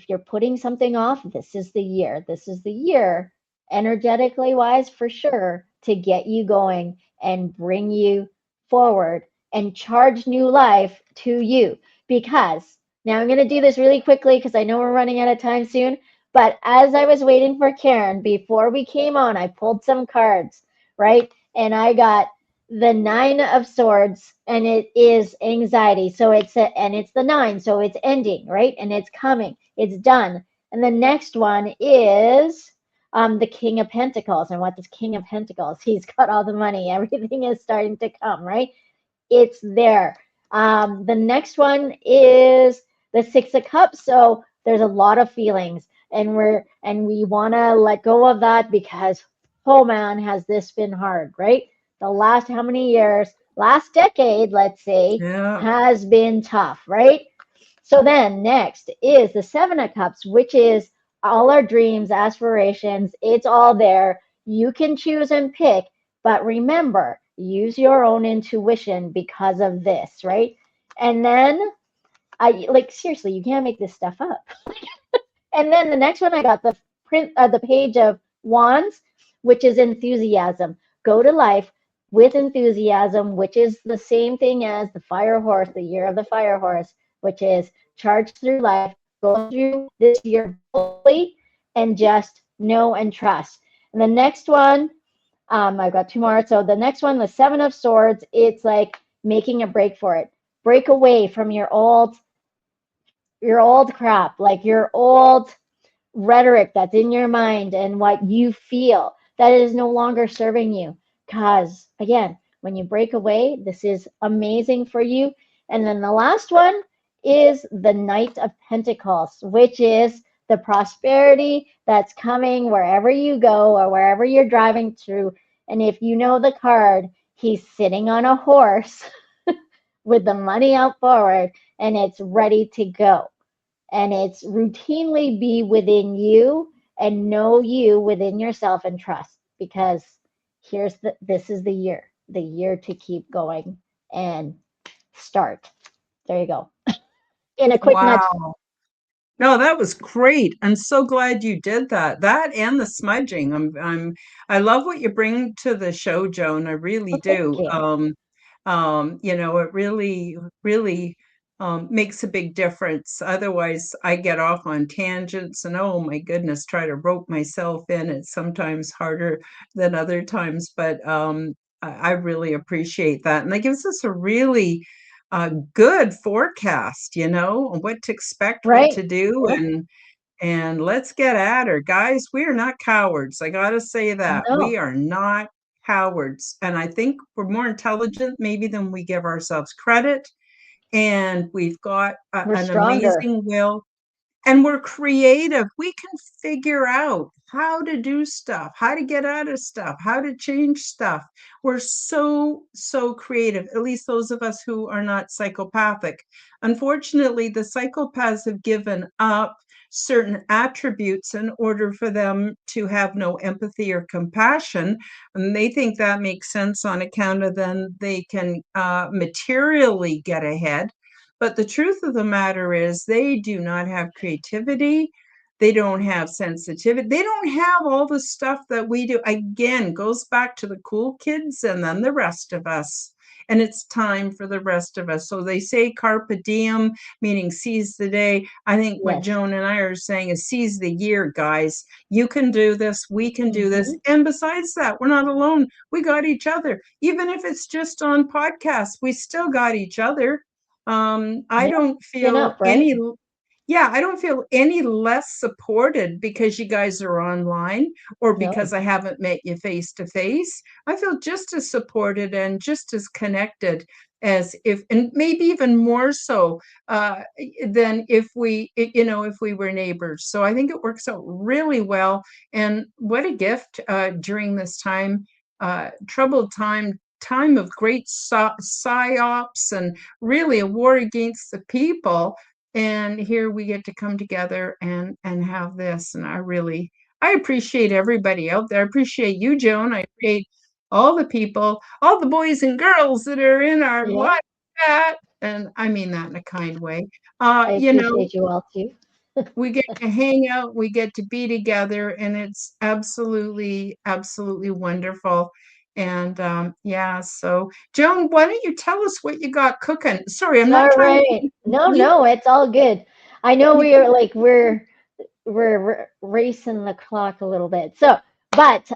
you're putting something off, this is the year. This is the year, energetically wise, for sure, to get you going and bring you forward and charge new life to you. Because now I'm going to do this really quickly because I know we're running out of time soon. But as I was waiting for Karen before we came on, I pulled some cards, right? And I got the Nine of Swords, and it is anxiety. So and it's the nine, so it's ending, right? And it's coming, it's done. And the next one is the King of Pentacles. And what does King of Pentacles? He's got all the money. Everything is starting to come, right? It's there. The next one is the Six of Cups. So there's a lot of feelings, and we want to let go of that because, oh man, has this been hard, right? The last how many years last decade, let's say, Yeah. has been tough, right? So then next is the Seven of Cups, which is all our dreams, aspirations. It's all there. You can choose and pick, but remember, use your own intuition because of this, right? And then I like seriously, you can't make this stuff up. And then the next one I got the page of wands, which is enthusiasm. Go to life with enthusiasm, which is the same thing as the fire horse, the year of the fire horse, which is charge through life, go through this year boldly, and just know and trust. And the next one, I've got two more. So the next one, the Seven of Swords, it's like making a break for it. Break away from your old crap, like your old rhetoric that's in your mind and what you feel that is no longer serving you. Because again, when you break away, this is amazing for you. And then the last one is the Knight of Pentacles, which is the prosperity that's coming wherever you go or wherever you're driving through. And if you know the card, he's sitting on a horse with the money out forward and it's ready to go. And it's routinely be within you and know you within yourself and trust, because this is the year to keep going and start. There you go. In a quick nutshell. Wow. No, that was great. I'm so glad you did that. That and the smudging. I love what you bring to the show, Joan. I really Well, thank do. you. It really makes a big difference. Otherwise, I get off on tangents and oh my goodness, try to rope myself in. It's sometimes harder than other times, but I really appreciate that. And that gives us a really good forecast, on what to expect, what Right? to do, Yeah. and let's get at her. Guys, we are not cowards. I gotta say that. No, We are not cowards. And I think we're more intelligent maybe than we give ourselves credit. And we've got we're an stronger. amazing will and we're creative. We can figure out how to do stuff, how to get out of stuff, how to change stuff. We're so creative, at least those of us who are not psychopathic. Unfortunately, the psychopaths have given up certain attributes in order for them to have no empathy or compassion. And they think that makes sense on account of then they can materially get ahead. But the truth of the matter is, they do not have creativity. They don't have sensitivity. They don't have all the stuff that we do. Again, goes back to the cool kids and then the rest of us. And it's time for the rest of us. So they say carpe diem, meaning seize the day. I think what Yes. Joan and I are saying is seize the year, guys. You can do this. We can do this. Mm-hmm. And besides that, we're not alone. We got each other. Even if it's just on podcasts, we still got each other. I Yeah. don't Picking feel up, right? any, yeah, I don't feel any less supported because you guys are online or because No, I haven't met you face to face. I feel just as supported and just as connected as if, and maybe even more so than if we were neighbors. So I think it works out really well. And what a gift during this troubled time of great psyops and really a war against the people. And here we get to come together and have this. And I appreciate everybody out there. I appreciate you, Joan. I appreciate all the people, all the boys and girls that are in our yeah, live chat. And I mean that in a kind way. I You know, appreciate you all too. we get to hang out, we get to be together, and it's absolutely wonderful. And yeah, so Joan, why don't you tell us what you got cooking? Sorry, I'm not All trying to right. No, keep no, it's all good. I know you. we are like we're racing the clock a little bit. So, but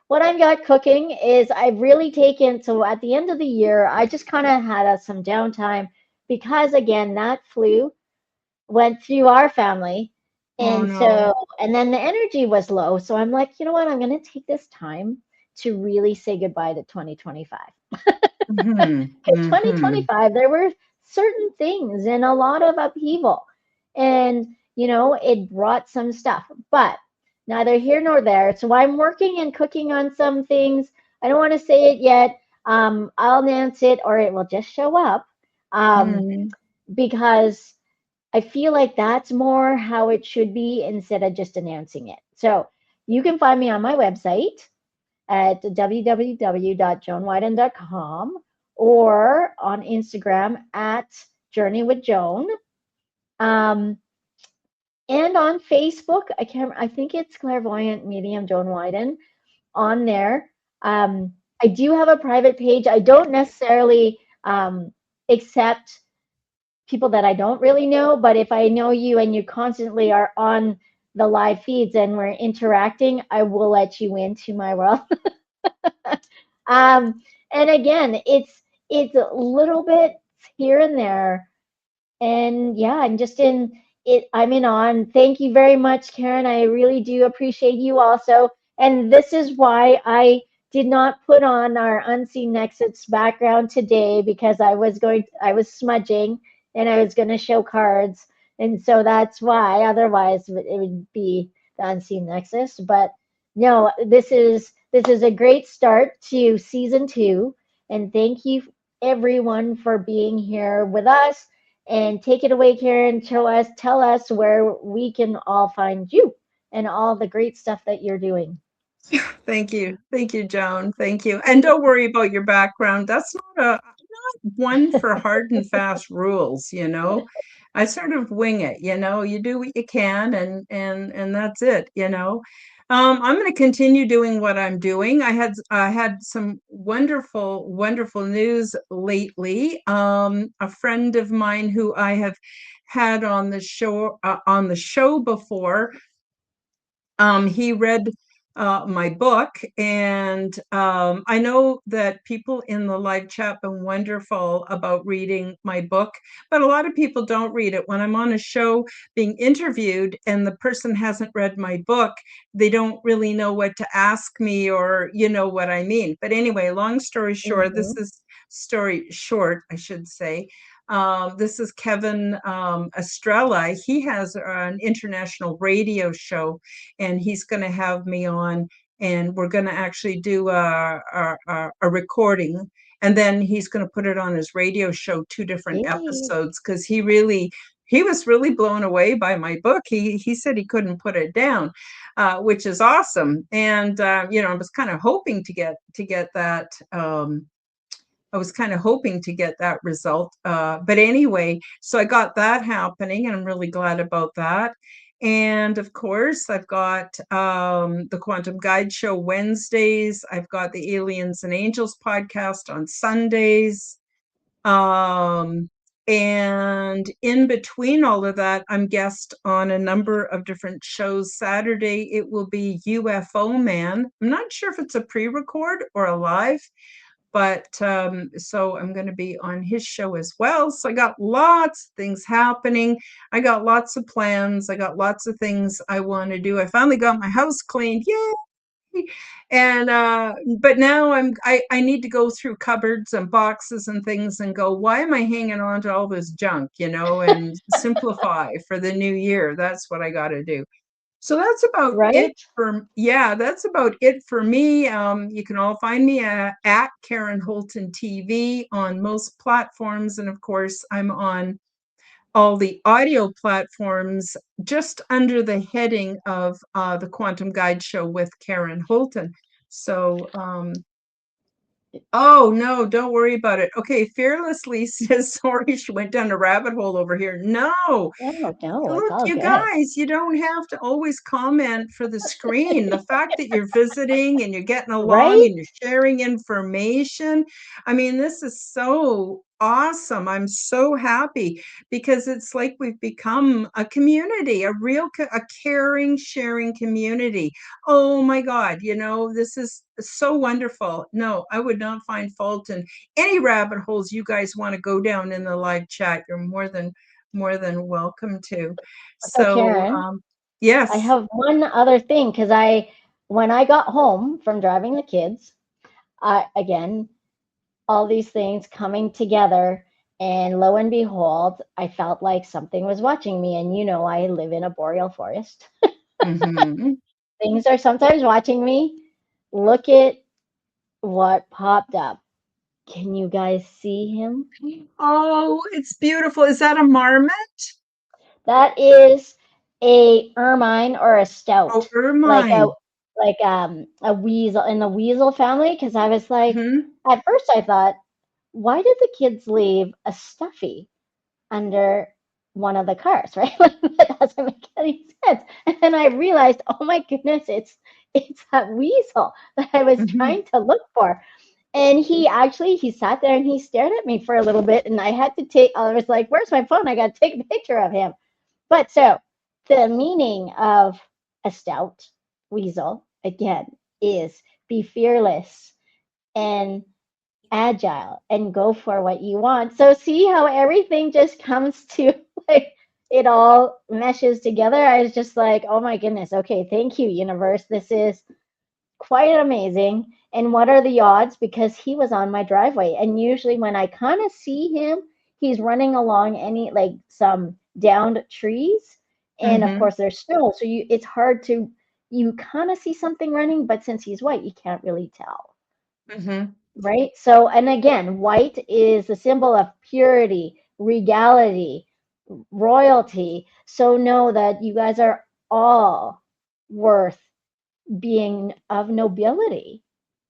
what I've got cooking is I've really taken, so at the end of the year, I just kind of had some downtime because again, that flu went through our family. Oh And no. so, and then the energy was low. So I'm like, you know what? I'm going to take this time to really say goodbye to 2025. Hmm. Because Hmm. 2025, there were certain things and a lot of upheaval. And, it brought some stuff, but neither here nor there. So I'm working and cooking on some things. I don't want to say it yet. I'll announce it or it will just show up. Um, Mm. because I feel like that's more how it should be instead of just announcing it. So you can find me on my website at www.joanwiden.com or on Instagram at Journey with Joan. Um, and on Facebook, I think it's Clairvoyant Medium Joan Widen on there. I do have a private page. I don't necessarily accept people that I don't really know, but if I know you and you constantly are on the live feeds and we're interacting, I will let you into my world. And again, it's a little bit here and there, and yeah, I'm just in it. I'm in on. Thank you very much, Karen. I really do appreciate you also. And this is why I did not put on our Unseen Nexus background today because I was smudging and I was going to show cards. And so that's why, otherwise it would be the Unseen Nexus. But no, this is a great start to season 2. And thank you everyone for being here with us, and take it away, Karen. Tell us where we can all find you and all the great stuff that you're doing. Thank you. Thank you, Joan. Thank you. And don't worry about your background. That's not one for hard and fast rules, you know. I sort of wing it, you know. You do what you can and that's it, you know. I'm going to continue doing what I'm doing. I had some wonderful news lately. A friend of mine who I have had on the show before, he read my book, and I know that people in the live chat been wonderful about reading my book, but a lot of people don't read it. When I'm on a show being interviewed and the person hasn't read my book, they don't really know what to ask me, or you know what I mean. But anyway, long story short, Mm-hmm. this is story short, I should say. This is Kevin Estrella. He has an international radio show, and he's going to have me on, and we're going to actually do a recording, and then he's going to put it on his radio show, 2 different Yay. episodes, because he was really blown away by my book. He said he couldn't put it down, which is awesome. And you know, I was kind of hoping to get that. I was kind of hoping to get that result. But anyway, so I got that happening, and I'm really glad about that. And of course, I've got the Quantum Guide Show Wednesdays. I've got the Aliens and Angels podcast on Sundays. Um, and in between all of that, I'm guest on a number of different shows. Saturday, it will be UFO Man. I'm not sure if it's a pre-record or a live, but so I'm going to be on his show as well. So I got lots of things happening. I got lots of plans. I got lots of things I want to do. I finally got my house cleaned. Yay! And but now I need to go through cupboards and boxes and things and go, why am I hanging on to all this junk, you know, and simplify for the new year. That's what I got to do. So that's about it Right? that's about it for me. You can all find me at Karen Holton TV on most platforms. And of course, I'm on all the audio platforms just under the heading of the Quantum Guide Show with Karen Holton. So oh, no, don't worry about it. Okay, Fearlessly says, sorry, she went down a rabbit hole over here. No, Oh, no, it's look, all you good. guys, you don't have to always comment for the screen. The fact that you're visiting and you're getting along Right? and you're sharing information, I mean, this is so awesome. I'm so happy because it's like we've become a community, a caring, sharing community. Oh my God, you know, this is so wonderful. No, I would not find fault in any rabbit holes you guys want to go down in the live chat. You're more than welcome to. So, So, Karen, I yes. have one other thing because when I got home from driving the kids, again, all these things coming together, and lo and behold, I felt like something was watching me. And you know, I live in a boreal forest. Mhm. Things are sometimes watching me. Look at what popped up. Can you guys see him? Oh, it's beautiful. Is that a marmot? That is a ermine or a Oh, stout, like ermine. a weasel in the weasel family. Because I was like, Hmm. at first I thought, why did the kids leave a stuffy under one of the cars, right? That doesn't make any sense. And then I realized, oh my goodness, it's that weasel that I was Hmm. trying to look for. And he sat there and he stared at me for a little bit, and I was like, where's my phone? I got to take a picture of him. But so the meaning of a stout weasel again is be fearless and agile and go for what you want. So see how everything just comes to like it all meshes together. I was just like, oh my goodness, okay, thank you, universe. This is quite amazing. And what are the odds? Because he was on my driveway. And usually when I kind of see him, he's running along any like some downed trees. And of Hmm. course there's snow. So it's hard to you kind of see something running, but since he's white, you can't really tell. Hmm. Right? So, and again, white is the symbol of purity, regality, royalty. So know that you guys are all worth being of nobility,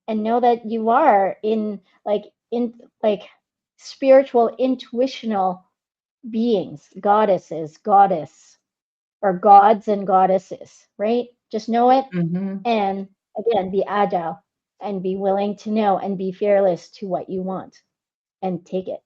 and know that you are in spiritual intuitional beings, goddess or gods and goddesses, right? Just know it, Hmm. and again, be agile and be willing to know and be fearless to what you want and take it.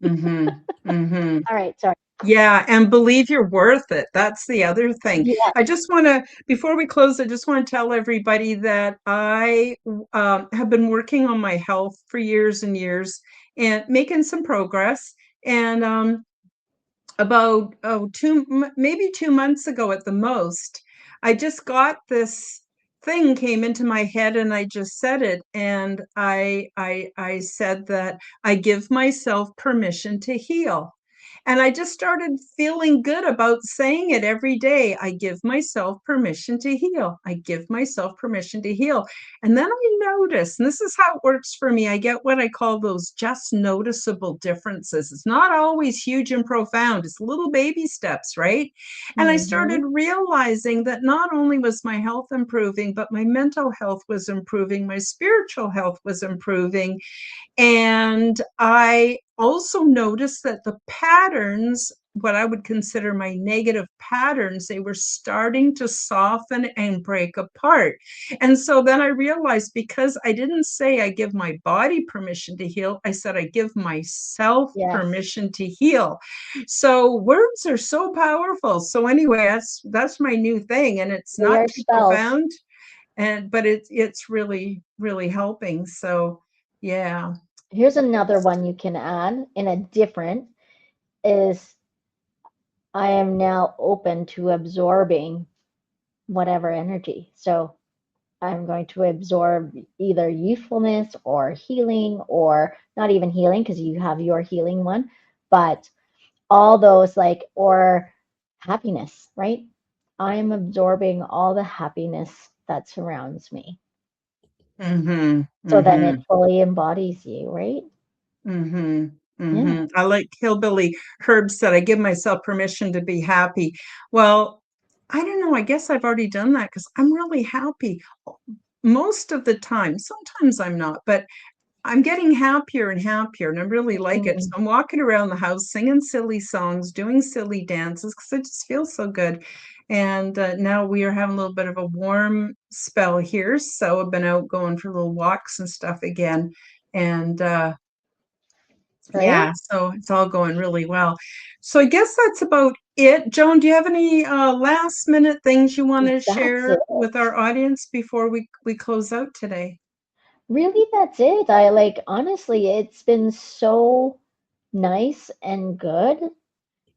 Hmm. Hmm. All right, sorry. Yeah, and believe you're worth it. That's the other thing. Yes. I just want to, before we close, I just want to tell everybody that I have been working on my health for years and years and making some progress. And about maybe 2 months ago at the most, I just got this thing came into my head and I just said it. And I said that I give myself permission to heal. And I just started feeling good about saying it every day. I give myself permission to heal. I give myself permission to heal. And then I notice, and this is how it works for me, I get what I call those just noticeable differences. It's not always huge and profound, it's little baby steps, right? And I started Mm-hmm. realizing that not only was my health improving, but my mental health was improving, my spiritual health was improving. And I also noticed that the patterns, what I would consider my negative patterns, they were starting to soften and break apart. And so then I realized, because I didn't say I give my body permission to heal, I said I give myself Yes. permission to heal. So words are so powerful. So anyway, that's my new thing, and it's They not are too spells. profound, and but it's really really helping. So yeah. Here's another one you can add in a different is I am now open to absorbing whatever energy. So I'm going to absorb either youthfulness or healing, or not even healing because you have your healing one, but all those or happiness, right? I'm absorbing all the happiness that surrounds me. Mhm, So then it mhm, fully embodies you, right? mhm, Yeah. mhm. I like Hillbilly Herb said, "I give myself permission to be happy." Well, I don't know, I guess I've already done that because 'cause I'm really happy most of the time. Sometimes I'm not, but I'm getting happier and happier, and I really like it. So Mm, I'm walking around the house singing silly songs, doing silly dances because it just feels so good. And now we are having a little bit of a warm spell here, so I've been out going for little walks and stuff again. And right? yeah, so it's all going really well. So I guess that's about it. Joan, do you have any last minute things you want to That's it. share with our audience before we close out today? Really, that's it. I honestly, it's been so nice and good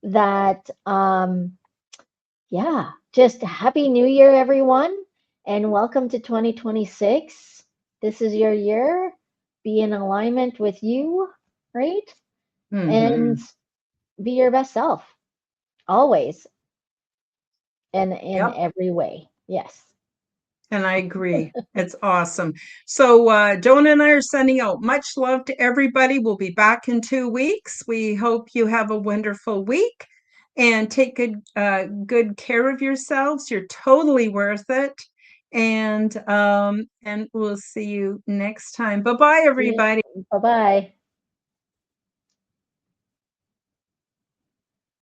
that yeah, just happy new year everyone, and welcome to 2026. This is your year. Be in alignment with you, right? And Hmm. be your best self always and in Yep. every way. Yes. And I agree. It's awesome. So Joan and I are sending out much love to everybody. We'll be back in 2 weeks. We hope you have a wonderful week and take good care of yourselves. You're totally worth it. And we'll see you next time. Bye-bye, everybody. Bye-bye.